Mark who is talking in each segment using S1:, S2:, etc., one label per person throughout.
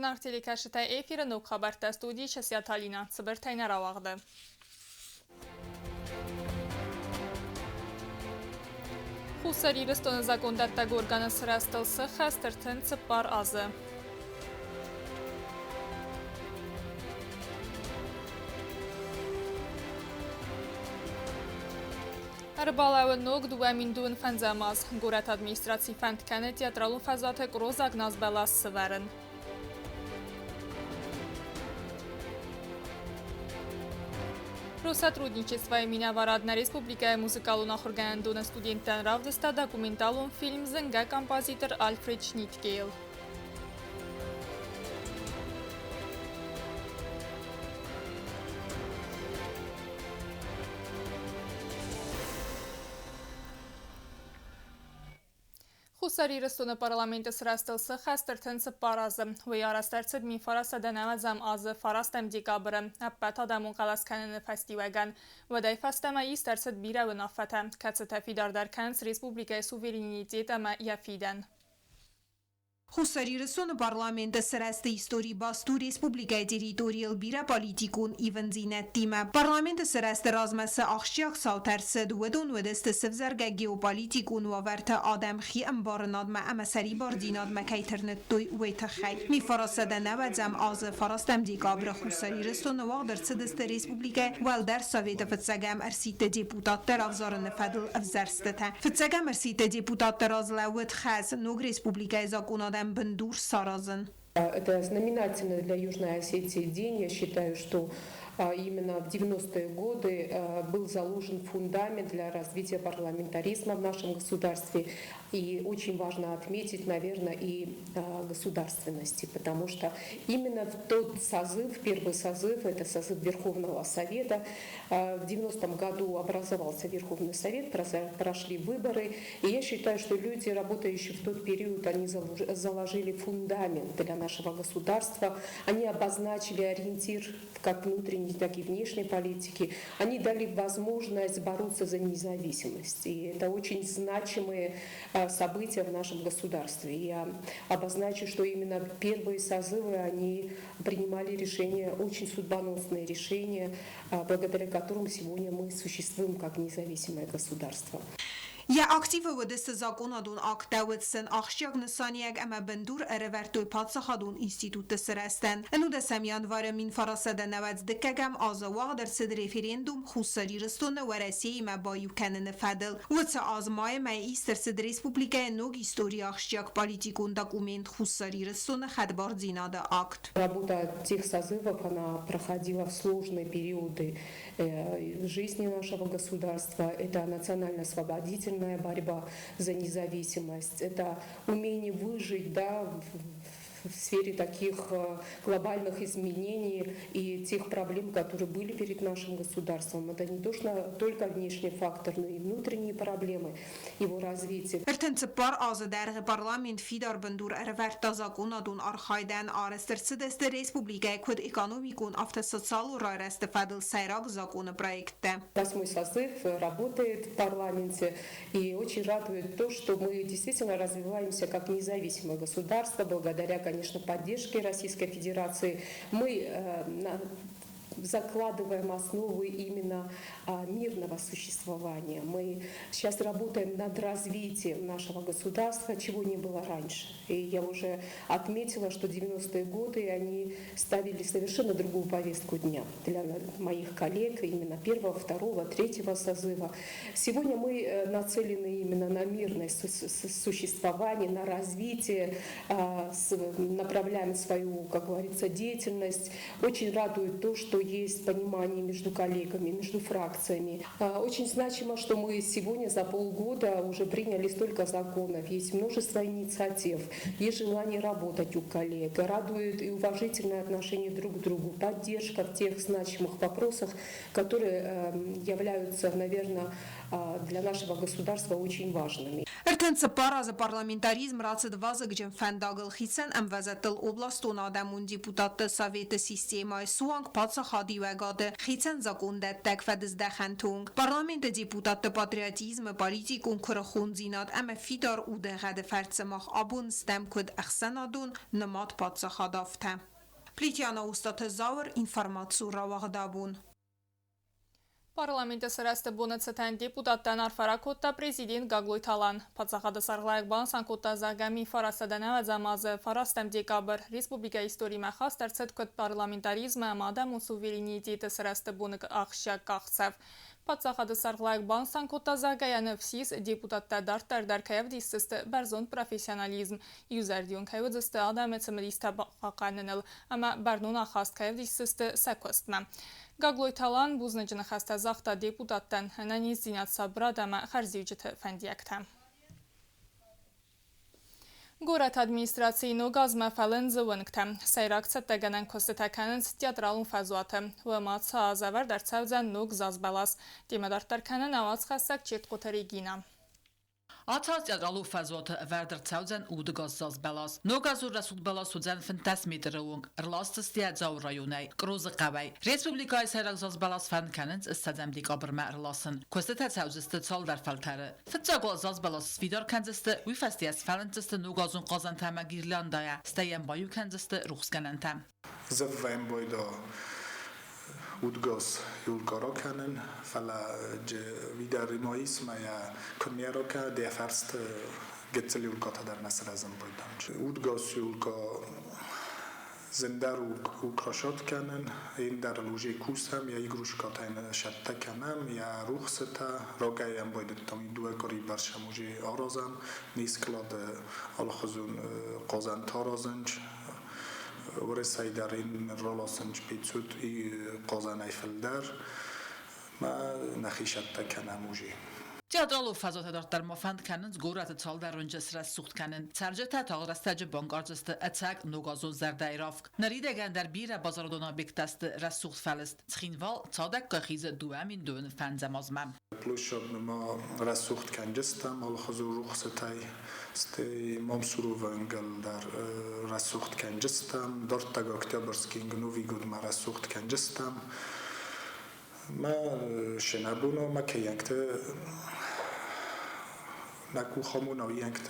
S1: Նարք տելեկաշտայ էֆիրը նուկ խաբարտա ստուդի չասյատալինա, ծբրթայն արավաղդը։ Խուսարի ռստոնը զակոնդատտա գորգանը սրաստել սխաս տրթեն ծպար ազը։ Рыбалавы ног дуэмин дуэн фэнзамаз. Город администрации фэнтканы театралу фазаты крозак назбелас сверен. Россотрудничество Минаварадна Республика музыкалуна хургандуна студенттен равдыста документалун фильм зэнга композитор Альфред Шниткейл. Խուսարի ռստոնը պարլամենտը սրաստել սխաստրթեն սպարազը, վի արաստարցըդ մին ֆարասադանավազամ ազը ֆարաստեմ դիկաբրը, ապպատադամուն կալասկանենը ֆաստիվագան, վդայ ֆաստամա իստարցըդ բիրավն աֆատը, կացըտա ֆիդարդարքանց Республիկայ суверенитета ма яфиден.
S2: Խուսարի ռսոնը պարլամենտը սրաստը իստորի բաստու Ռեսպուբլիկայի տերիտորիալ բիրա պալիտիկուն իվնձինետ տիմը։ Պարլամենտը սրաստը ռազմասը աղշյակ սավթարսը դուեդոն վեդստը սվզարգա գեոպալիտիկուն ու ավարտը ադեմ խի ըմբարնاد մա ամասարի բարդինاد մա կայթրնտ տոյ ուեթը խայ։ Մի ֆարասադը նավadzam ազը ֆարաստեմ դիկաբրը խուսարի ռսոնը վաղդրցը դստը Ռեսպուբլիկա վալդար սովետը վծագամ արսիտը դեպուտատտեր ավզարը նվադլ ավզարստը վծագամ արսիտը դեպուտատտեր ազլավուդ խազ նոգ Ռեսպուբլիկայի զակոնադեմ Бендур Саразен.
S3: Это знаменательный для Южной Осетии день. Я считаю, что именно в 90-е годы был заложен фундамент для развития парламентаризма в нашем государстве. И очень важно отметить, наверное, и государственности, потому что именно в тот созыв, первый созыв, это созыв Верховного Совета, в 90-м году образовался Верховный Совет, прошли выборы. И я считаю, что люди, работающие в тот период, они заложили фундамент для нашего государства, они обозначили ориентир как внутренней, так и внешней политики, они дали возможность бороться за независимость. И это очень значимые события в нашем государстве. Я обозначу, что именно первые созывы, они принимали решения, очень судьбоносные решения, благодаря которым сегодня мы существуем как независимое государство.
S2: Я активă vădăstă zaconadun actăuțân axșiag năsaniag ama bendur erevertoi patsahadun institută săresten. Enu de semianvară min farasada nevăț dikegam azawaq dersid referendum xusari ristone veresiyi ma bayu kenene fadil. Văță azmaye ma istersid Respublika nog istoria axșiag politikun документ xusari ristone xadbar zinada akt.
S3: Работа тех созывов, она проходила в сложные периоды жизни нашего государства. Это национально-освободительная борьба за независимость, это умение выжить, да, в сфере таких глобальных изменений и тех проблем, которые были перед нашим государством. Это не только внешний фактор, но и внутренние проблемы его развития.
S2: Ertensepar azadar parlament fidar bendur erverta zakonadun arkhaydan arestırsı Республика код экономикун автосоциалу райресте фадл сайрак закона проекта.
S3: 8-й созыв работает в парламенте, и очень радует то, что мы действительно развиваемся как независимое государство, благодаря, конечно, поддержке Российской Федерации. Мы закладываем основы именно мирного существования. Мы сейчас работаем над развитием нашего государства, чего не было раньше. И я уже отметила, что 90-е годы они ставили совершенно другую повестку дня для моих коллег, именно первого, второго, третьего созыва. Сегодня мы нацелены именно на мирное существование, на развитие, направляем свою, как говорится, деятельность. Очень радует то, что есть понимание между коллегами, между фракциями. Очень значимо, что мы сегодня за полгода уже приняли столько законов, есть множество инициатив, есть желание работать у коллег, радует и уважительное отношение друг к другу, поддержка в тех значимых вопросах, которые являются, наверное, для нашего государства очень важными.
S2: Ertens parază parlamentarism rață dvază gjem fendagıl xitsen emvezettel oblastun adamın deputatı Sovyeti sistemay suang patsa xadivegade xitsen zakundettek fedizdexentung. Parlamente deputatı patriotizm politikun kırıxun zinat eme fidar udegade fertsemach abun stem kud exsenadun nemat patsa xadafte. Plitiana ustatı zavr informatsu ravagdabun.
S1: Parlamenta sırasında bunu çeten deputattan arfarakutta prezident Gagloy Talan. Patsaqada sarğlayıq bansan kutta zagami farasada nevazamazı farastem dekabr Respublika istorime xas tercet kut parlamentarizme madem suvereniteti sırasında bunu axşak qaxsev. Patsaqada sarğlayıq bansan kutta zagayanı vsis deputatta dartar darkayev dissiste berzon profesionalizm. Yüzerdiyon kayvıdiste adametsim listaqaqanınıl ama bernuna xast kayev dissiste sekostme. Gagloy Talan buznacını xəstə zaxta deputatdan hənəniz zinat sabradəmə xərziyucıtı fəndiyəkdə. Город администрацийно газмафалын зывынктам. Сайрак цаттаганан костатаканын театралын фазуаты. Вымаца завар дарцавзан ног зазбалас. Демадартарканын авац хастак чет қотаригина.
S4: Атаз театралу фазуаты вардер цавзан удыгаз зазбалас. Ногазур расуд балас удзан фантасметрауынг. Ирластыс театрал районай. Крозы қавай. Республикай сайрак зазбалас фанканынц istadzam dekabr ирласын. Костата цавзысты цалдар фалтары. Фитцагол зазбалас свидар канзысты уйфастиас фалантысты ногазун қазан тама гирландая. Стаям баю канзысты рухсганантам.
S5: Завваем бойда udgos julkara kanen falla vidare rimaism ja kunmera ka det först getzel julkata där näsrazam boydam udgos julka زندار و کراشات کنن این در لوژه کوس هم یا ایگروش کاتین شده کنم یا روح ستا راگای هم باید تامی دو کاری برشموجه آرازم نیست کلاد آلخزون قازن تارازنج ورسای در این رالاسنج پیتسود قازن ایفلدر ما نخیشده کنم موجه
S4: Teatralov fazotadar dar mafand kanın zgorat çaldar öncesi suxt kanın sarjeta tağrastacı bankarcıstı atak nogazon zerdayravk naride gandar bira bazarodona bektast rasuxt falist txinval çadak qaxize duamin dön fanzamazmam
S5: Plощад ma rasuxt kanjistam alxazu ruxsatay sti mamsurovangel dar rasuxt kanjistam dortag oktoberski novi god ma rasuxt kanjistam ما شنبونا ما کیانکت نکو خامونا یانکت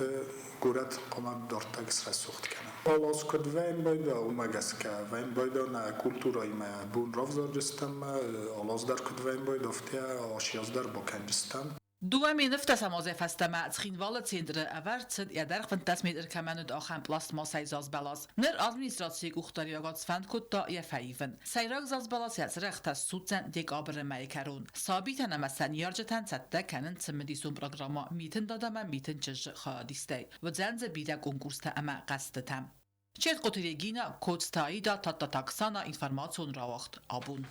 S5: گورت قامت دارتگ سرسوخت کنم. آلاس کد وین بایدا اومگس که وین بایدا نه کلتورای ما بون رفزار جستم آلاس در کد وین بایدا فته آشیاز در باکن جستم.
S4: دوامین نفت سمازه فستما تخینوال تندر اورد سد یادرخ فنتاسمید ارکمند آخام پلاستما سایزاز بالاس نر ادمینستراسی گوختاری آگات فند کد تا یفایفن سایراغ زاز بالاس یزرخ تا سوتن دیگ آبر مایکارون ثابتن امسن یارجتن سده کنن سمدیسون پروگراما میتن دادم میتن چش خادیسته و زنز بیده کنکورسته اما قصدتم چه قطری گینا کودستایی دا تا تاکسانا اینفرماسیون راوخت آبون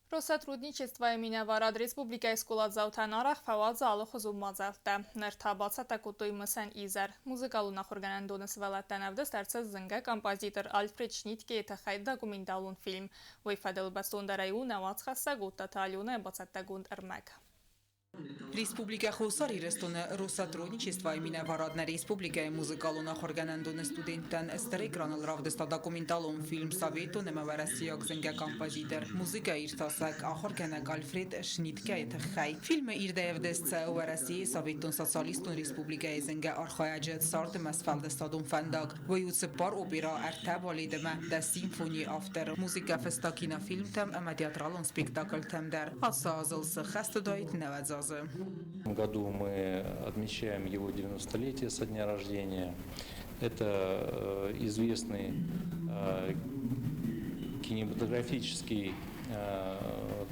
S1: Россотрудничество Минаварад Республика Скулатзаутан арах фавад залы хузум мазалта. Нертабаца такутой мысан изер. Музыкалу нахурганандоны свалаттан авды старца зынга композитор Альфред Шнитке тахай документалун фильм. Вайфадыл бастондарайу навацхаса гутта талюна бацаттагунд эрмек.
S2: Республика Хусари рестона Россотрудничество Минаварад на Республика музыкалуна хорганандоны студенттан эстерекранал равдыста документалун фильм Совету немаварасияк зенге композитор музыка иртасак ахорганак Альфред Шнитке тахай. Фильм ирдевдесца варасии Советун социалистун Республика зенге архаяджет сард масфалдестадун фандаг ваюцы пар опера артабалидема да симфония автор музыка фестакина фильм там ама театралун спектакль там дар отсазался хастудайт навадзаз.
S6: В этом году мы отмечаем его 90-летие со дня рождения. Это известный кинематографический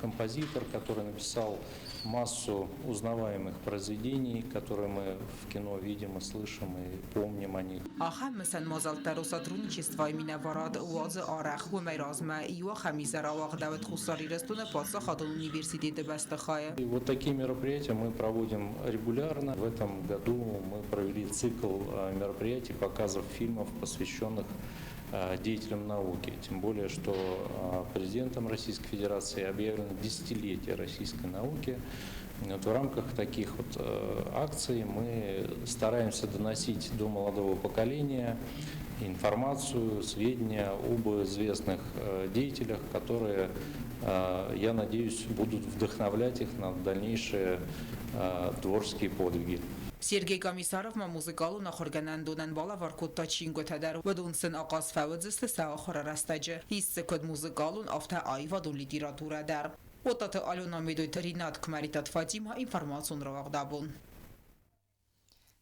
S6: композитор, который написал массу узнаваемых произведений, которые мы в кино видим и слышим и помним о них.
S2: Ахам مثل مازالت Россотрудничество Минаварад واز آرخ و میرازمه ایوا خمیزه راوق دوت خصاری رستون پاسا خادل университеты بستخایه.
S6: И вот такие мероприятия мы проводим регулярно. В этом году мы провели цикл мероприятий, показов фильмов, посвященных деятелям науки. Тем более, что президентом Российской Федерации объявлено десятилетие российской науки. Вот в рамках таких вот акций мы стараемся доносить до молодого поколения информацию, сведения об известных деятелях, которые, я надеюсь, будут вдохновлять их на дальнейшие творческие подвиги.
S4: Сергей Комиссаров музыкалу нахорганан донан бала варкута чинготадар ودونسن آغاز فوزست ساخر رستجه هیست کد مузыкалун авто айвадун литература дар. Отата алюна медойтаринат кмаритат Фатима информацион равагдабун.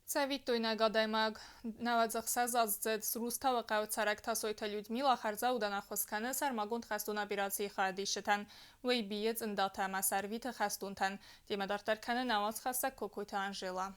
S1: Цавитойна гадаймаг навадзах сазаззед срустава қавцарак тасойта Людмила харза удана хускане сармагунд хастун абираци хадиштан вей биец индата масарвит хастунтан демадартар кане наваз хаста кокойта Анжела.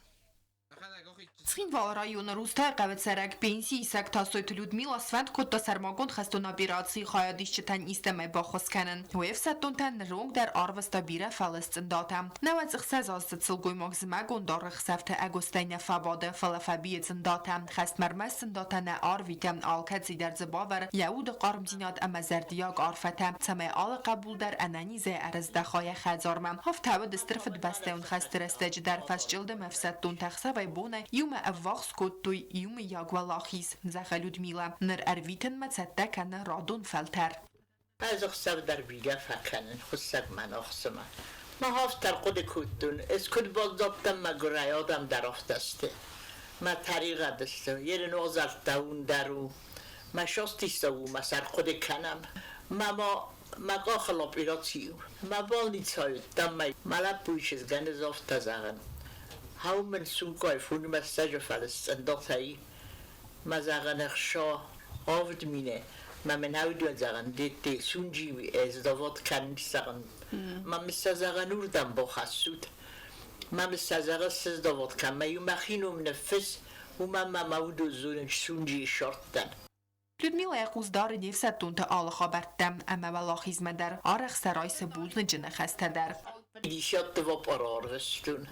S2: Цхинвал района Рустай Қавцарак пенсии сак тасойт Людмила Свент котта сармагунд хастун абираци хадиштан истеме бахусканен вев саттунтан ронг дар арваста бире фалест индата навадзах сазаззед сылгоймаг змагунд дарх сафта агустайна фабаде فلافبیت داتم خست مرمس داتن آرویتم آلکتی در زباور یهود قارم زیناد اما زردیاگ آرفتم تمه آل قبول در انانیزه ارز دخای خزارمم هفت هوا دسترفت بسته اون خست رستج در فس جلد مفسد دون تخصه و بونه یوم افواخس کد توی یوم یاگ و لاخیز زخلود میلا نر ارویتن متصده کنه رادون فلتر
S7: از اخصاب در بیگه فکنن خصد من اخصمه ما هفت در قد کدون از کد باز دابتم مگره یادم در افتسته ما طریقه دسته یه نوزد داون درو ما شاستیسته و ما سر خود کنم ما خلاب ایراتیو ما بال نیتسایود دم ما لب بویشز گنده زافت زغن هاو من سونگای فونی مساج فلسطین داتایی ما زغن اخشا آفد مینه ما من هاو دوان زغن دیتی سونجی از داوات کنی زغن ما مستزغن اردم با خسود ما مستزغن سز داوات کن ما یو مخینو منفس و ما مودو زورن سونجی شارتن
S2: Людмила یقوزدار نیفست دونت آل خابرتم اما ولاخیزم در آرخ سرای سبولن جنخ است در
S7: دیشات دو پرارستون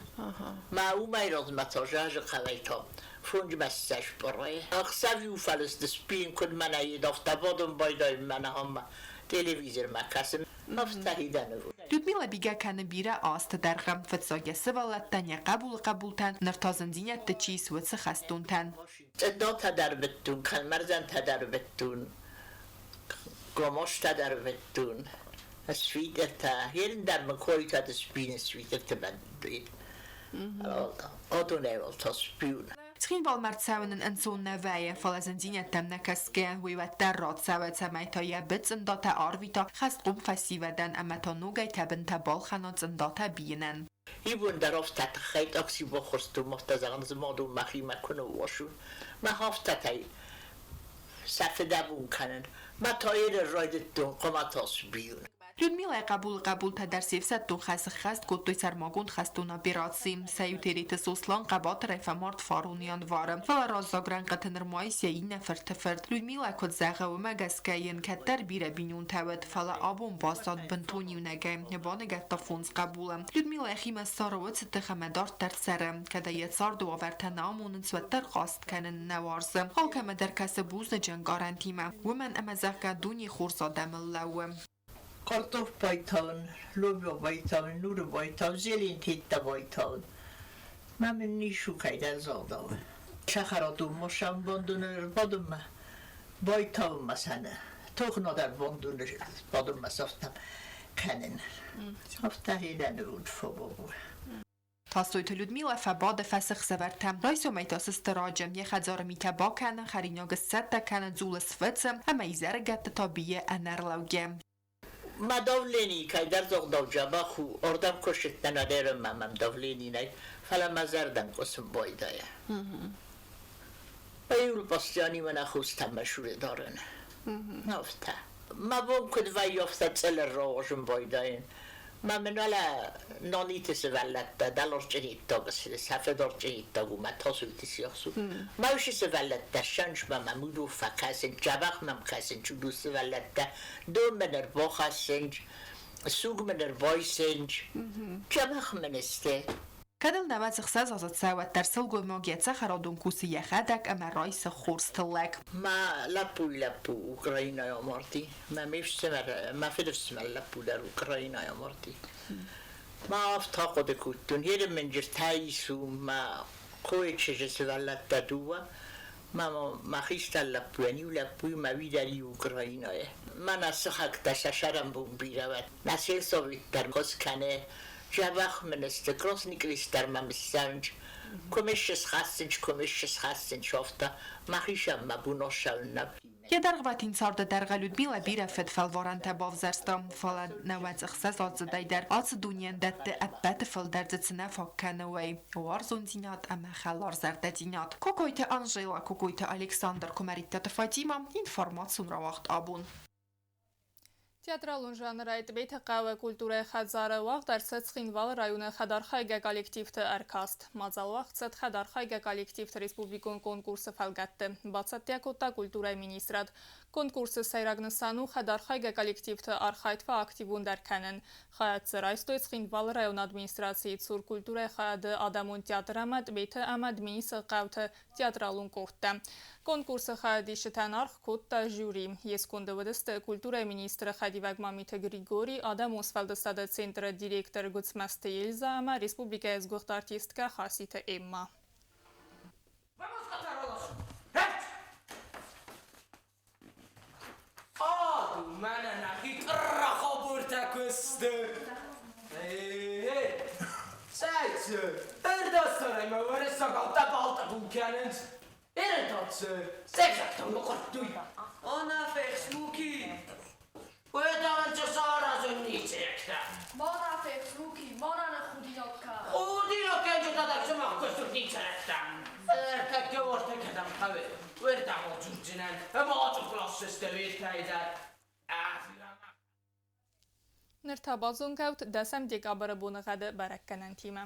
S7: ما او میراز متاجه قویتا فونج مستش برای اخسوی و فلسط سپین کن من ای دافته بادم بایدای من هم تلویزر مکسم مفتهیدن بود
S2: Людмила بیگه کنه بیره آست در غم فتساگه سوالتن یا قبولتن نرتازندینت تچیس و سخستونتن
S7: دا تدر بتون کلمرزن تدر بتون گماش تدر بتون سویدر تا یرین در مکوری تا سپین سویدر تا بندوید آدون ایوال تا سپیون
S2: تخين والمرت ساونن انسون نوائي فلازندين تم نكسكي ويوتر راد ساوت سميتايا بتسن داتا آرويتا خست قوم فسي ودن اما تا نوغي تبن تبال خانات زنداتا بينن
S7: ایبون در افت خیلی اکسی بخورستو مفتزغن زمادو مخی مکنه واشون ما هفته تایی صفحه دبون کنن ما تایر رایدت دون قمتاس بیون
S2: Людмила قبول تا در 300 دو خست کد سرماگوند خستونا بیراتسیم سیوتریت سوسلان قبات رفمارد فارونیان وارم فلا رازاگران قطنر مایس یا این فرد لودمیلا کد زغه و مگسکین کتر بیره بینون تاود فلا آبون باستاد بنتونیو نگیم نبانگت تا فونز قبولم لودمیلا اخیم ساروت ستخمدار در سرم کده یه سار دو آورت نامونن سوتر قاست کنن نوارزم حال کم در کس بوز جنگارن تیمه و من امزاقه دونی خورزادم اللوم
S7: Kartof baytağın, lobya baytağın, nuru baytağın, zelin titta baytağın. Məmin nişu kaydan zaldağı. Şəxaradum, moşam bondunur, badımma. Baytağın masana. Toxnadar bondunur, badımma saftam. Kənin. Safta hiləni udfa babu.
S2: تاسویت لودمیلا فباد فسخ سورتم رایسو میتاس استراجم یه خزار میته با کنن خریناگ ست کنن زول سفتم اما ایزر گت تابیه انرلوگم
S7: ما دولینی که در زغ دو جبا خو اردم کشت ندارم ممم دولینی نی فلا مزردم قسم بایدایه ایول باستیانی من خوستم مشهور دارن نفته ما بون کد و یافته تل راجم بایداین ما منالا نانیت سوالت دلار جنید تا بسید صفحه دار جنید تا گو ما تاسویتی سیاسو ما وشی سوالت دا شنش ما ممودو فکاسن جبق مم کاسن چو دو سوالت دا دو منر با خاسنج سوگ منر بایسنج جبق منسته
S2: کدل نماز خساز آزاد سواد در سلگو ماگیت سخرادون کوسی یخدک اما رایس خورستلک
S7: ما لپو اوکراینای آمارتی ما میفستمر ما فدرستمر لپو در اوکراینای آمارتی ما افتقد كنتون هير من جرتايسو ما قويتش جسد تدوا ما خيست لبواني ولبوي ما بيداري اوكراينا ما نسخك تششرم بون بيروت نسيل سوفيت درگوز کنه جوخ من استقراص نكريستر ما مسانج كوميشس خاستن شوفتا ما خيشم ما بونوشل نب
S2: Jedərğvatin sarda dərğə Lyudmila Birəfət fəlvarantə bavzərstram falan nəvəc ıxsas atzı daydər atzı dünyəndətdə əbbət fəldərcəsinə fakkənəvəy. Var zunzinat əmə xəlar zərdədinat. Kokoytə Anjela, Kokoytə Aleksandr, Komərittətə Fatima, informasyon ravaqt abun.
S1: Teatralun жанрайт бейт қавы культуры хадзары вақ дәрсет Схинвал районы Хадархайга коллективті әркаст. Мазал вақ цет Хадархайга коллективті республикон конкурсы фәлгәтті. Бацаттиякотта культура министрат. Конкурсы сайрагнысану Хадархайга коллективті архайтва активун дәркәнін. Хаятсы райстой Схинвал район администрации цур культура хаяды адамун театр әмәд бейті әмәд минисі қавты театралун кортты. Конкурсы хаядишітен арх котта жюри. Ескунды вадысты культура министры Хадивак Мамита Григорий, Адам Освалдысады центры директор Гуцмасты Ельза, ама республика ezgoht артистка Хасита Эмма.
S8: Mənə nəxit rəxabırtə qıstı. Səycü, ərdə sərəymə vərə saqalda balta qulkənins. Ərə tatsı, səkzəkdən yoxartduy. Ana fəx smuki. Vədəvəncə sarazın niçəkdə.
S9: Mana fəx smuki, mana nə xudiyakka.
S8: Xudiyakka əncə dadaqsımaq qıstır niçəkdən. Ərtəkdə orta qədəm qəvi. Vərdəm o cürcünən, əmacı klassıstə vertəydə.
S1: Nirtabazun kaut desem dekabarı bunu qadı bərəkkənən timə.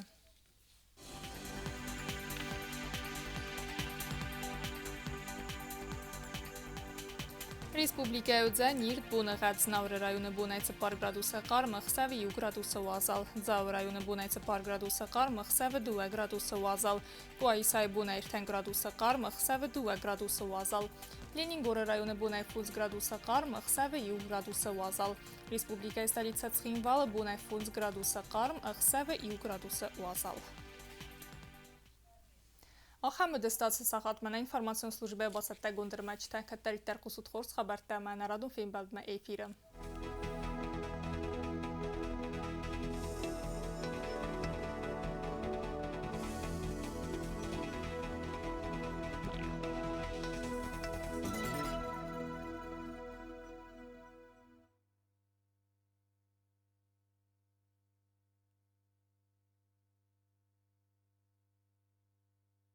S1: Республика Удза нирд бунагад знавры районы бунайцы пар градуса қар махсави 1 градуса вазал. Зав районы бунайцы пар градуса қар махсави 2 градуса вазал. Куайсай бунайртен градуса қар махсави 2 градуса вазал. Ленингоры районы бунай фуз градуса қар махсави 1 градуса вазал. Республика столица Цхинвала бунай фуз градуса қар махсави 1 градуса вазал. Ахамы дестасы сахатмана информацион службе басатта гондырмачта каттариттер кусут хорс хабарта мана радун фейм балдма эфиры.